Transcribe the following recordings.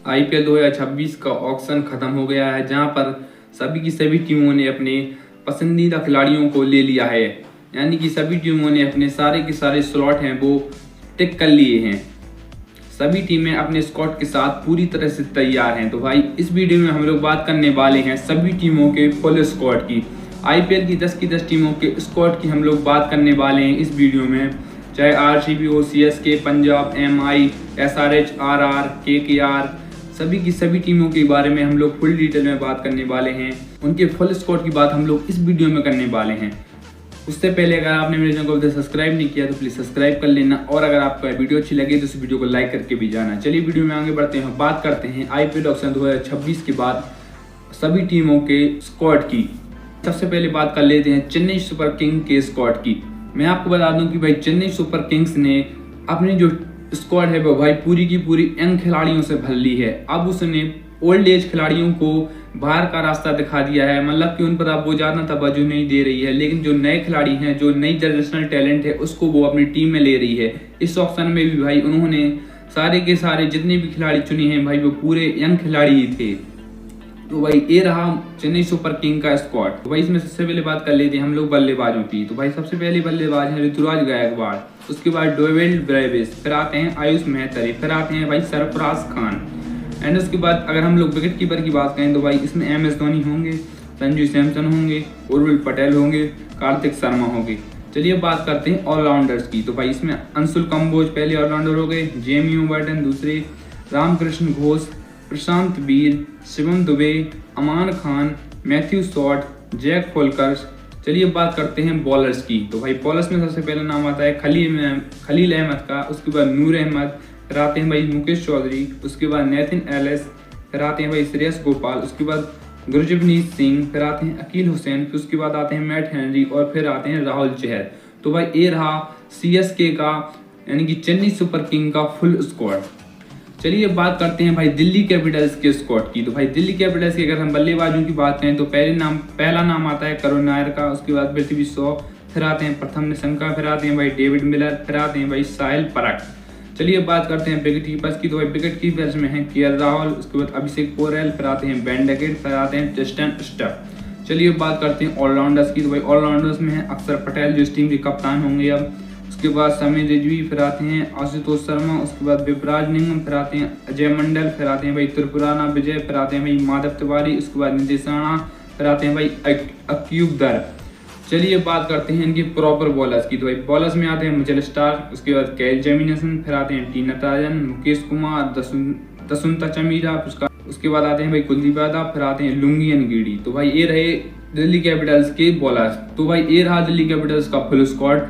IPL 2026 का auction खत्म हो गया है, जहां पर सभी की सभी टीमों ने अपने पसंदीदा खिलाड़ियों को ले लिया है। यानी कि सभी टीमों ने अपने सारे के सारे स्लॉट हैं वो टिक कर लिए हैं। सभी टीमें अपने स्क्वाड के साथ पूरी तरह से तैयार हैं। तो भाई इस वीडियो में हम लोग बात करने वाले हैं सभी टीमों के फुल स्क्वाड की। आईपीएल की 10 टीमों के स्क्वाड की हम लोग बात करने वाले हैं इस वीडियो में। चाहे आरसीबी हो, CSK, Punjab, MI, SRH, RR, KKR, सभी की सभी टीमों के बारे में हम लोग फुल डिटेल में बात करने वाले हैं। उनके फुल स्क्वाड की बात हम लोग इस वीडियो में करने वाले हैं। उससे पहले अगर आपने मेरे चैनल को सब्सक्राइब नहीं किया तो प्लीज़ सब्सक्राइब कर लेना, और अगर आपको वीडियो अच्छी लगे तो इस वीडियो को लाइक करके भी जाना। चलिए वीडियो में आगे बढ़ते हैं, बात करते हैं आईपीएल ऑक्शन 2026 के बाद सभी टीमों के स्क्वाड की। सबसे पहले बात कर लेते हैं चेन्नई सुपर किंग के स्क्वाड की। मैं आपको बता दूं कि भाई चेन्नई सुपर किंग्स ने अपनी जो स्क्वाड है वो भाई पूरी की पूरी यंग खिलाड़ियों से भर ली है। अब उसने ओल्ड एज खिलाड़ियों को बाहर का रास्ता दिखा दिया है, मतलब कि उन पर अब वो ज़्यादा तवज्जो नहीं दे रही है, लेकिन जो नए खिलाड़ी हैं, जो नई जनरेशनल टैलेंट है, उसको वो अपनी टीम में ले रही है। इस ऑप्शन में भी भाई उन्होंने सारे के सारे जितने भी खिलाड़ी चुने हैं भाई वो पूरे यंग खिलाड़ी ही थे। तो भाई ये रहा चेन्नई सुपर किंग का स्क्वाड। तो भाई इसमें सबसे पहले बात कर लेते हैं हम लोग बल्लेबाजों की। तो भाई सबसे पहले बल्लेबाज हैं ऋतुराज गायकवाड़, उसके बाद डेविड ब्रेविस, फिर आते हैं आयुष मेहतरी, फिर आते हैं भाई सरफराज खान। एंड उसके बाद अगर हम लोग विकेट कीपर की बात करें तो भाई इसमें MS धोनी होंगे, संजू सैमसन होंगे, उर्विल पटेल होंगे, कार्तिक शर्मा होंगे। चलिए बात करते हैं ऑलराउंडर्स की। तो भाई इसमें अंशुल कंबोज पहले ऑलराउंडर हो गए, जेमी बर्टन दूसरे, रामकृष्ण घोष, प्रशांत वीर, शिवम दुबे, अमान खान, मैथ्यू शॉट, जैक फोल्कर्स। चलिए बात करते हैं बॉलर्स की। तो भाई बॉलर्स में सबसे पहला नाम आता है खलील अहमद का, उसके बाद नूर अहमद, फिर आते हैं भाई मुकेश चौधरी, उसके बाद नेथिन एलिस, फिर आते हैं भाई श्रेयस गोपाल, उसके बाद गुरजीत सिंह, फिर आते हैं अकील हुसैन, फिर उसके बाद आते हैं मैट हेनरी, और फिर आते हैं राहुल चहर। तो भाई ये रहा CSK का यानी कि चेन्नई सुपर किंग का फुल स्क्वाड। चलिए बात करते हैं भाई दिल्ली कैपिटल्स के स्क्वाड की। तो भाई दिल्ली कैपिटल्स की अगर हम बल्लेबाजों की बात करें तो पहला नाम आता है करुण नायर का, उसके बाद पृथ्वी शॉ, फिर आते हैं प्रथम निशंका, फिर आते हैं भाई डेविड मिलर, फिर आते हैं भाई साहिल परख। चलिए बात करते हैं विकेट कीपर्स की। तो भाई विकेट कीपर्स में हैं KL राहुल, उसके बाद अभिषेक पोरेल, फिर आते हैं बेन डकेट, फिर आते हैं जस्टिन स्टफ। चलिए बात करते हैं ऑलराउंडर्स की। तो भाई ऑलराउंडर्स में है अक्षर पटेल जो इस टीम के कप्तान होंगे अब, उसके बाद समीर रिजवी, फिर आते हैं आशुतोष शर्मा, उसके बाद विपराज निंगम, फिर आते हैं अजय मंडल, फिर आते हैं भाई त्रिपुराना विजय, फिर आते हैं भाई माधव तिवारी, उसके बाद नीतीश राणा, फिर आते हैं भाई अक्यूब दर। चलिए बात करते हैं इनकी प्रॉपर बॉलर्स की। तो भाई बॉलर्स में आते हैं मिचेल स्टार्क, उसके बाद कैल जेमिनेसन, फिर आते हैं टी नटराजन, मुकेश कुमार, दसुंता चमीरा, उसके बाद आते हैं भाई कुलदीप यादव, फिर आते हैं लुंगियन गिडी। तो भाई ये रहे दिल्ली कैपिटल्स के बॉलर्स। तो भाई ये रहा दिल्ली कैपिटल्स का फुल स्क्वाड।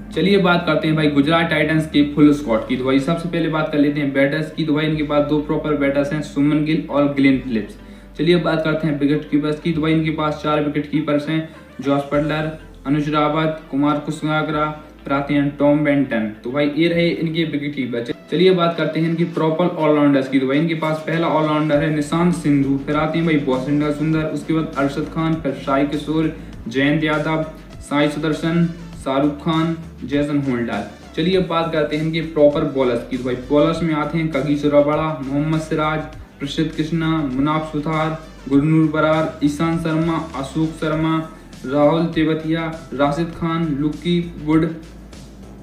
चलिए बात करते हैं भाई गुजरात टाइटंस के फुल स्क्वाड की। तो भाई सबसे पहले बात कर लेते हैं बैटर्स की। तो भाई इनके पास दो प्रॉपर बैटर्स हैं, सुमन गिल और ग्लेन फिलिप्स। चलिए बात करते हैं विकेट कीपर्स की। तो भाई इनके पास 4 विकेट कीपर्स हैं, जॉस बटलर, अनुज रावत, कुमार कुसवाग्रा, फिर आते हैं टॉम बेंटन। तो भाई ये रहे इनके विकेट कीपर। चलिए बात करते हैं इनकी प्रॉपर ऑलराउंडर्स की। तो भाई इनके पास पहला ऑलराउंडर है निशांत सिंधु, फिर आते हैं भाई बॉसिंडर सुंदर, उसके बाद अरशद खान, फिर साई किशोर, जयंत यादव, साई सुदर्शन, शाहरुख खान, जैसन होल्डर। चलिए बात करते हैं इनके प्रॉपर बॉलर्स की। तो भाई बॉलर्स में आते हैं कगिसो रबाड़ा, मोहम्मद सिराज, प्रसिद्ध कृष्णा, मुनाफ सुथार, गुरनूर बरार, ईशान शर्मा, अशोक शर्मा, राहुल तेवतिया, राशिद खान, लुक्की वुड,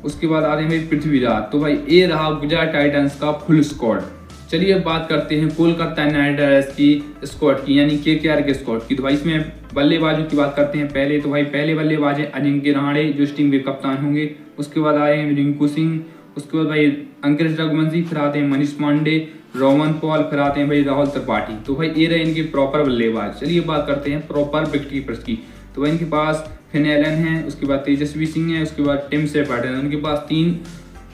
उसके बाद आते हैं भाई पृथ्वीराज। तो भाई ये रहा गुजरात टाइटंस का फुल स्क्वाड। चलिए बात करते हैं कोलकाता नाइट राइडर्स की स्क्वाड की, यानी KKR के स्क्वाड की। तो भाई इसमें बल्लेबाजों की बात करते हैं पहले। तो भाई पहले बल्लेबाज है अजिंक्य रहाणे जो इस टीम के कप्तान होंगे, उसके बाद आए हैं रिंकू सिंह, उसके बाद भाई अंकित रघुवंशी, फिर आते हैं मनीष पांडे, रोमन पॉल, फिर आते हैं भाई राहुल त्रिपाठी। तो भाई ये रहे इनके प्रॉपर बल्लेबाज। चलिए बात करते हैं प्रॉपर विकेट कीपर्स की। तो भाई इनके पास फिन एलन है, उसके बाद तेजस्वी सिंह है, उसके बाद टिम शेफर्ड है, उनके पास 3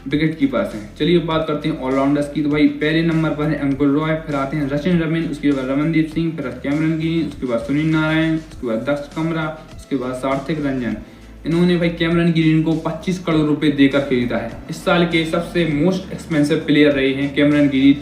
विकेट कीपर्स हैं। चलिए बात करते हैं ऑलराउंडर्स की। तो भाई पहले नंबर पर है अंकुर रॉय, फिर आते हैं सचिन रविन, उसके बाद रमनदीप सिंह, फिर कैमरन गिरी, उसके बाद सुनील नारायण, उसके बाद दक्ष कमरा, उसके बाद सार्थक रंजन। इन्होंने भाई कैमरन गिरी को 25 करोड़ रुपए देकर खरीदा है। इस साल के सबसे मोस्ट एक्सपेंसिव प्लेयर रहे हैं कैमरन गिरी,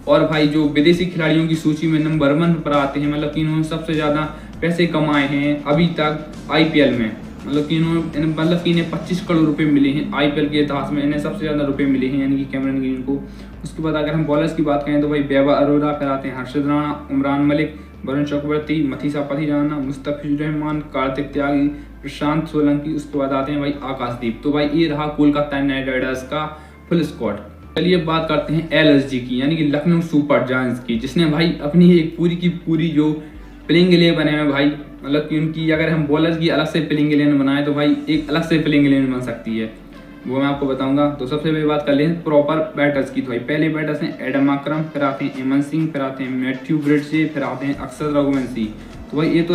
और भाई जो विदेशी खिलाड़ियों की सूची में नंबर 1 पर आते हैं, मतलब कि इन्होंने सबसे ज्यादा पैसे कमाए हैं अभी तक IPL में। मतलब कि इन्हें 25 करोड़ रुपए मिले हैं आईपीएल के इतिहास में, इन्हें सबसे ज़्यादा रुपए मिले हैं यानी कि कैमरन ग्रीन को। उसके बाद अगर हम बॉलर्स की बात करें तो भाई वैभव अरोड़ा, फिर आते हैं हर्षद राणा, उमरान मलिक, वरुण चक्रवर्ती, मथीसा पथिराना, मुस्तफिजुर रहमान, कार्तिक त्यागी, प्रशांत सोलंकी। उसके बाद आते हैं भाई आकाशदीप। तो भाई ये रहा कोलकाता नाइट राइडर्स का फुल स्क्वाड। चलिए बात करते हैं एलएसजी की यानी कि लखनऊ सुपर जायंट्स की, जिसने भाई अपनी एक पूरी की पूरी जो प्लेइंग 11 है भाई, मतलब कि उनकी अगर हम बॉलर्स की अलग से प्लेइंग 11 बनाए तो भाई एक अलग से प्लेइंग 11 बन सकती है, वो मैं आपको बताऊंगा। तो सबसे पहले बात कर लें प्रॉपर बैटर्स की। तो भाई पहले बैटर्स हैं एडम अक्रम, फिर आते हैं एमन सिंह, फिर आते हैं मैथ्यू ब्रिडसे, फिर आते हैं अक्षर रघुवंशी। तो भाई ये तो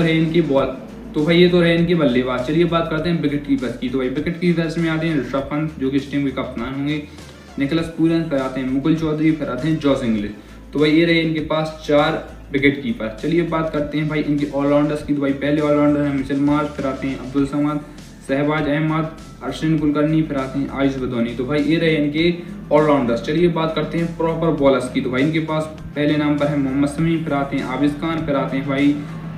रहे इनकी बल्लेबाज। चलिए बात करते हैं विकेट कीपर्स की। तो भाई विकेट कीपर्स में आते हैं ऋषभ पंत जो कि इस टीम के कप्तान होंगे, निकोलस पूरन, फिर आते हैं मुकुल चौधरी, फिर आते हैं जॉस इंग्लिश। तो भाई ये रहे इनके पास 4 विकेट कीपर। चलिए बात करते हैं भाई इनके ऑलराउंडर्स की। तो भाई पहले ऑलराउंडर हैं मिचेल मार्श, फिर आते हैं अब्दुल समद, शहबाज अहमद, अरशद कुलकर्णी, फिर आते हैं आयुष बदौनी। तो भाई ये रहे इनके ऑलराउंडर्स। चलिए बात करते हैं प्रॉपर बॉलर्स की। तो भाई इनके पास पहले नाम पर है मोहम्मद शमी, फिर आते हैं आबिद खान, फिर आते हैं भाई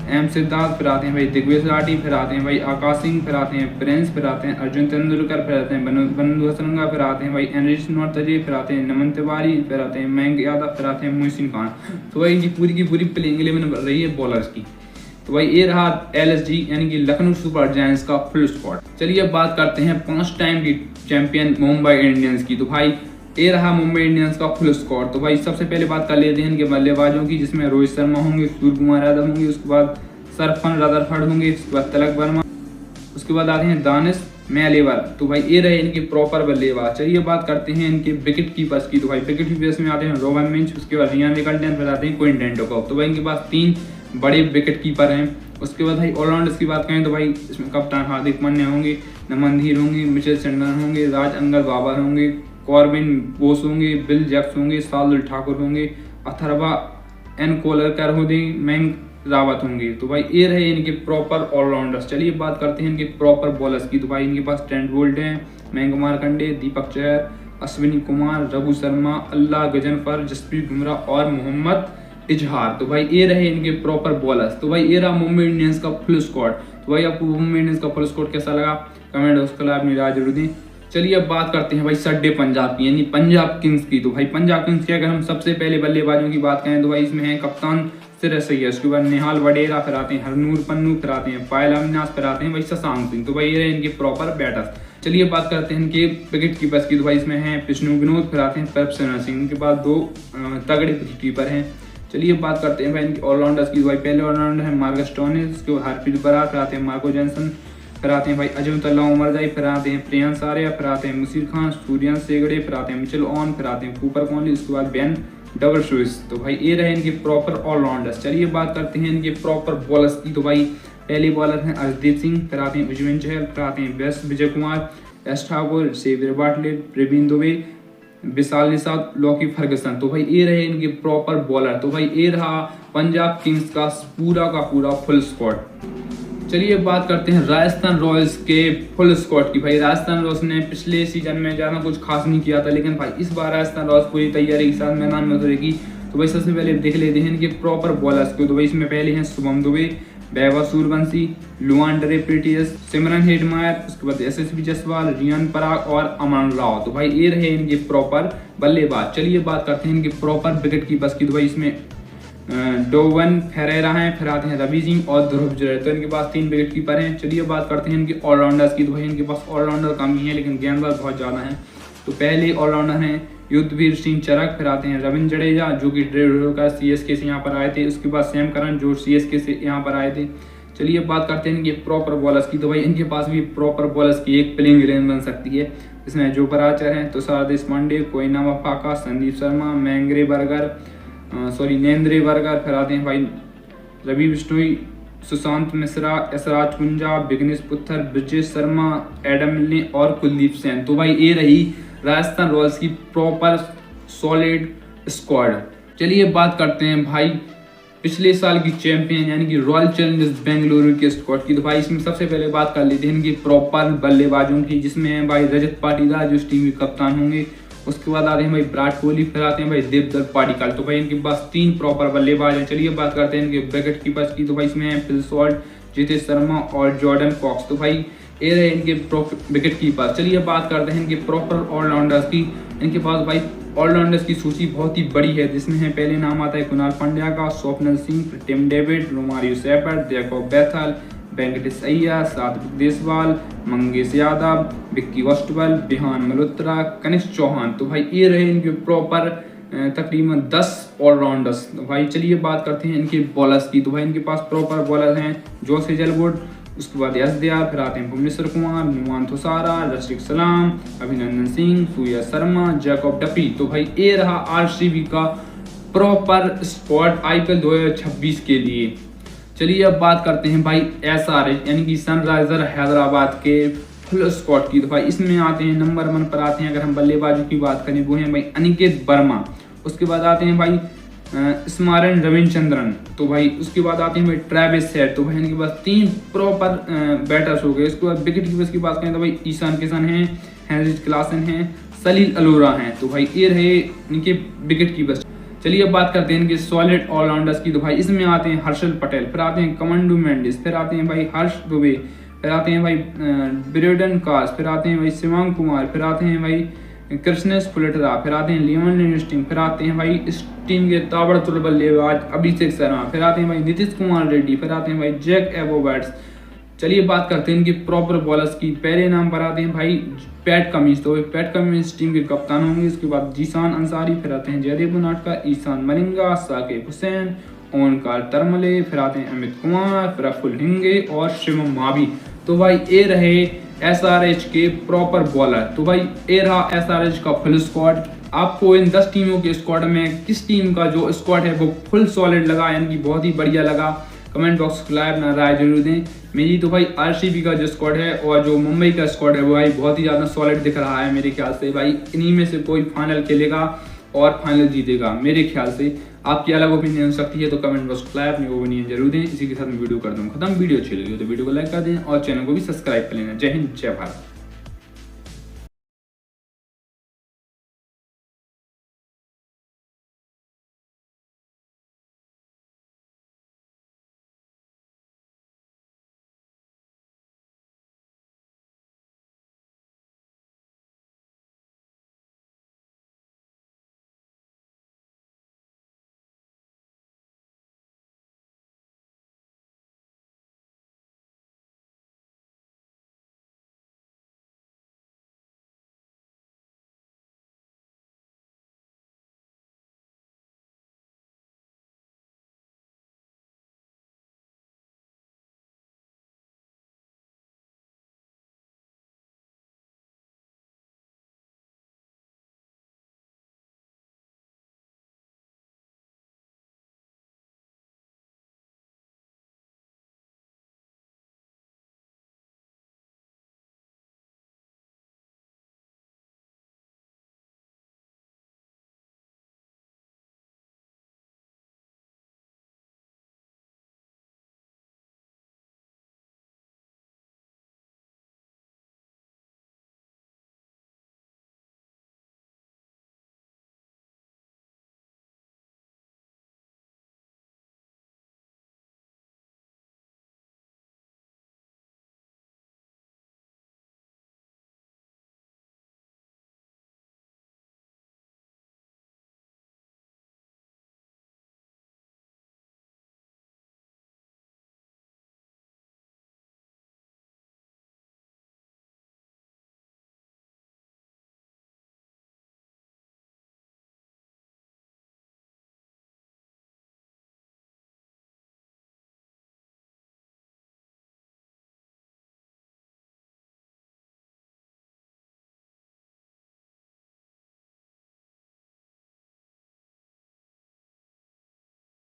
एम सिद्धार्थ, फिर आते हैं भाई दिग्विजय राठी, फिर आते हैं भाई आकाश सिंह, फिर आते हैं प्रिंस, फिर आते हैं अर्जुन तेंदुलकर, फिर आते हैं बंधु हसरंगा, फिर आते हैं भाई एनरिच नॉर्थजे, फिर आते हैं नमन तिवारी, फिर आते हैं मयंक यादव, फिर आते हैं मोहसिन खान। तो भाई इनकी पूरी की पूरी प्लेइंग 11 बन रही है बॉलर्स की। तो भाई ये रहा एलएसजी यानी कि लखनऊ सुपर जायंट्स का फुल स्क्वाड। चलिए अब बात करते हैं 5 टाइम की चैंपियन मुंबई इंडियंस की। तो भाई ये रहा मुंबई इंडियंस का फुल स्क्वाड। तो भाई सबसे पहले बात कर लेते हैं इनके बल्लेबाजों की, जिसमें रोहित शर्मा होंगे, सूर्य कुमार यादव होंगे, उसके बाद सरफन रदरफर्ड होंगे, उसके बाद तिलक वर्मा, उसके बाद आते हैं दानिश मैलेवर। तो भाई ये रहे इनके प्रॉपर बल्लेबाज। चलिए बात करते हैं इनके विकेट कीपर्स की। तो भाई विकेट कीपर्स में आते हैं रोबन मिंच, उसके बाद रियान रिकल्टन, फिर आते हैं क्विंटन डिकॉक। तो भाई इनके पास 3 बड़े विकेट कीपर हैं। उसके बाद भाई ऑलराउंडर्स की बात करें तो भाई इसमें कप्तान हार्दिक पांड्या होंगे, नमन धीर होंगे, मिचेल सेंडर होंगे, राज अंगद बाबर होंगे, कॉर्बिन बोस होंगे, बिल जैक्स होंगे, शार्दुल ठाकुर होंगे, अथर्वा एन कोलरकर होंगे, मयंक रावत होंगे। तो भाई ये रहे इनके प्रॉपर ऑलराउंडर्स। चलिए बात करते हैं इनके प्रॉपर बॉलर्स की। तो भाई इनके पास ट्रेंट बोल्ट हैं, मयंक मार्कंडे, दीपक चहर, अश्विनी कुमार, रघु शर्मा, अल्लाह गजनफर, जसप्रीत बुमराह और मोहम्मद इजहार। तो भाई ये रहे इनके प्रॉपर बॉलर्स। तो भाई ये रहा मुंबई इंडियंस का फुल स्क्वाड। तो भाई आपको मुंबई इंडियंस का फुल स्क्वाड कैसा लगा कमेंट बॉक्स में अपनी राय जरूर दें। चलिए अब बात करते हैं भाई सड्डे पंजाब की यानी पंजाब किंग्स की। तो भाई पंजाब किंग्स की अगर हम सबसे पहले बल्लेबाजों की बात करें तो भाई इसमें है कप्तान सिर सैयद, उसके बाद निहाल वडेरा, फिर आते हैं हरनूर पन्नू, फिर आते हैं पायल अविनाश, फिर आते हैं भाई शशांक सिंह। तो भाई ये रहे इनके प्रॉपर बैटर्स। चलिए बात करते हैं इनके विकेट कीपर्स की। तो भाई इसमें हैं विष्णु विनोद, फिर आते हैं प्रभ सिंह, इनके बाद 2 तगड़े विकेट कीपर हैं। चलिए बात करते हैं भाई इनके ऑलराउंडर्स की। तो भाई पहले ऑलराउंडर है मार्कस स्टोनिस, उसके बाद हरप्रीत बरार, फिर आते हैं मार्को जैनसन, फिर आते हैं भाई अजमतुल्ला उमरजाई, फिर आते हैं प्रियांश आर्या, फिर आते हैं मुसीर खान, सूर्यांश सेगड़े, फिर आते हैं मिचेल ऑन, फिर आते हैं कूपर कॉनली, उसके बाद बेन डबल शूज। तो भाई ये रहे इनके प्रॉपर ऑलराउंडर्स। चलिए बात करते हैं इनके प्रॉपर बॉलर्स की। तो भाई पहले बॉलर हैं अर्शदीप सिंह, फिर आते हैं उजवेन चहल, फिर आते हैं बेस्ट Vijay Kumar, Yash Thakur, Xavier Bartlett, Praveen Dubey, Vishal Nishad, Lockie Ferguson. तो भाई ये रहे इनके प्रॉपर बॉलर। तो भाई ये रहा पंजाब किंग्स का पूरा फुल स्क्वाड। चलिए बात करते हैं राजस्थान रॉयल्स के फुल स्क्वाड की। भाई राजस्थान रॉयल्स ने पिछले सीजन में ज़्यादा कुछ खास नहीं किया था, लेकिन भाई इस बार राजस्थान रॉयल्स पूरी तैयारी के साथ मैदान में उतरेगी। तो भाई सबसे पहले देख लेते हैं इनके प्रॉपर बॉलर्स को। तो भाई इसमें पहले हैं शुभम दुबे, वैभव सूर्यवंशी, लुआन डरे प्रीटियस, सिमरन हेटमायर, उसके बाद यशस्वी जायसवाल, रियान पराग और अमन राव। तो भाई ये रहे इनके प्रॉपर बल्लेबाज। चलिए बात करते हैं इनके प्रॉपर विकेट कीपर्स की। तो भाई इसमें डोवन फेरेरा हैं, फिर आते हैं रवि सिंह और ध्रुव जुरैल। तो इनके पास 3 विकेट कीपर हैं। चलिए बात करते हैं इनके ऑलराउंडर्स की। तो भाई इनके पास ऑलराउंडर कम ही है लेकिन गेंदबाज बहुत ज़्यादा हैं। तो पहले ऑलराउंडर हैं युद्धवीर सिंह चरक, फिर आते हैं रविंद्र जडेजा जो कि CSK से यहाँ पर आए थे, उसके बाद सैम करन जो CSK से यहाँ पर आए थे। चलिए बात करते हैं इनके प्रॉपर बॉलर्स की। तो भाई इनके पास भी प्रॉपर बॉलर्स की एक प्लेइंग 11 बन सकती है। इसमें जो पराचर हैं तुषार देशपांडे, कोयना वफाका, संदीप शर्मा, नेंद्रे बर्गर, फिर आते हैं भाई रवि बिश्नोई, सुशांत मिश्रा, यशराज कुंजा, विघ्नेश पुत्थर, ब्रिजेश शर्मा, एडम मिलने और कुलदीप सेन। तो भाई ये रही राजस्थान रॉयल्स की प्रॉपर सॉलिड स्क्वाड। चलिए बात करते हैं भाई पिछले साल की चैंपियन यानी कि रॉयल चैलेंजर्स बेंगलुरु के स्क्वाड की। तो भाई इसमें सबसे पहले बात कर लेते हैं इनकी प्रॉपर बल्लेबाजों की, जिसमें है भाई रजत पाटीदार जो इस टीम के कप्तान होंगे। उसके बाद आते हैं भाई विराट कोहली, फिर आते हैं भाई देवदत्त पाडिक्कल। तो भाई इनके पास 3 प्रॉपर बल्लेबाज हैं। चलिए बात करते हैं इनके विकेट कीपर्स की। तो भाई इसमें फिल सॉल्ट, जितेश शर्मा और जॉर्डन कॉक्स। तो भाई ये रहे इनके विकेट कीपर। चलिए बात करते हैं इनके प्रॉपर ऑलराउंडर्स की। इनके पास भाई ऑलराउंडर्स की सूची बहुत ही बड़ी है, जिसमें है पहले नाम आता है कुणाल पांड्या का, Swapnil Singh, Tim David, Romario Shepherd, Jacob Bethell, Venkatesh Iyer, Satvik Deswal, Mangesh Yadav, Vicky वस्टवल, बिहान मल्होत्रा, कनिष्क चौहान। तो भाई ये रहे इनके प्रॉपर तकरीबन 10 ऑलराउंडर्स। तो भाई चलिए बात करते हैं इनके बॉलर्स की। तो भाई इनके पास प्रॉपर बॉलर हैं जोश हेजलवुड, उसके बाद यश दयाल, फिर आते हैं भुवनेश्वर कुमार, नुमान थोसारा, रशीक सलाम, अभिनंदन सिंह, सूर्या शर्मा, जैकब डफी। तो भाई ये रहा आरसीबी का प्रॉपर स्क्वाड IPL 2026 के लिए। चलिए अब बात करते हैं भाई SRH यानी कि सनराइजर हैदराबाद के फुल स्क्वाड की। तो भाई इसमें आते हैं नंबर 1 पर आते हैं, अगर हम बल्लेबाजों की बात करें वो हैं भाई अनिकेत वर्मा, उसके बाद आते हैं भाई स्मारन रविचंद्रन, तो भाई उसके बाद आते हैं भाई ट्रेविस हेड। तो भाई इनके पास 3 प्रॉपर बैटर्स हो गए। उसके बाद विकेट कीपर्स की बात करें तो भाई ईशान किशन हैं, हेनरिच क्लासन हैं, सलील अरोरा हैं। तो भाई ये रहे इनके विकेट कीपर्स। चलिए अब बात करते हैं इनके सॉलिड ऑलराउंडर्स की। तो भाई इसमें आते हैं हर्षल पटेल, फिर आते हैं कमांडो मेंडिस, फिर आते हैं भाई हर्ष दुबे, फिर आते हैं भाई ब्रेडन कास, फिर आते हैं भाई शिवांग कुमार, फिर आते हैं भाई कृष्णेश फुलेटरा, फिर आते हैं लियोन लिविंगस्टन, फिर आते हैं भाई इस टीम के ताबड़तोड़ बल्लेबाज अभिषेक शर्मा, फिर आते हैं भाई नीतीश कुमार रेड्डी, फिर आते हैं भाई जैक एबोबर्ट्स। चलिए बात करते हैं इनके प्रॉपर बॉलर्स की। पहले नाम पर आते हैं भाई पैट कमिंस, तो पैट कमिंस टीम के कप्तान होंगे। उसके बाद जीशान अंसारी, फिर आते हैं जयदेव उनादकर, ईशान मलिंगा, साकिब हुसैन, ओंकार तरमले, फिर आते हैं अमित कुमार, प्रफुल्ल हिंगे और शिवम मावी। तो भाई ये रहे SRH के प्रॉपर बॉलर। तो भाई ये रहा SRH का फुल स्क्वाड। आपको इन 10 टीमों के स्क्वाड में किस टीम का जो स्क्वाड है वो फुल सॉलिड लगा, यानी कि बहुत ही बढ़िया लगा? कमेंट बॉक्स खुला है, अपना राय जरूर दें। मेरी तो भाई RCB का जो स्क्वाड है और जो मुंबई का स्क्वाड है वो भाई बहुत ही ज़्यादा सॉलिड दिख रहा है मेरे ख्याल से। भाई इन्हीं में से कोई फाइनल खेलेगा और फाइनल जीतेगा मेरे ख्याल से। आपकी अलग ओपिनियन हो सकती है तो कमेंट बॉक्स खुला है, अपनी ओपिनियन जरूर दें। इसी के साथ मैं वीडियो कर दूँ खत्म। वीडियो अच्छी लगी हो तो वीडियो को लाइक कर दें और चैनल को भी सब्सक्राइब कर लेना। जय हिंद, जय भारत।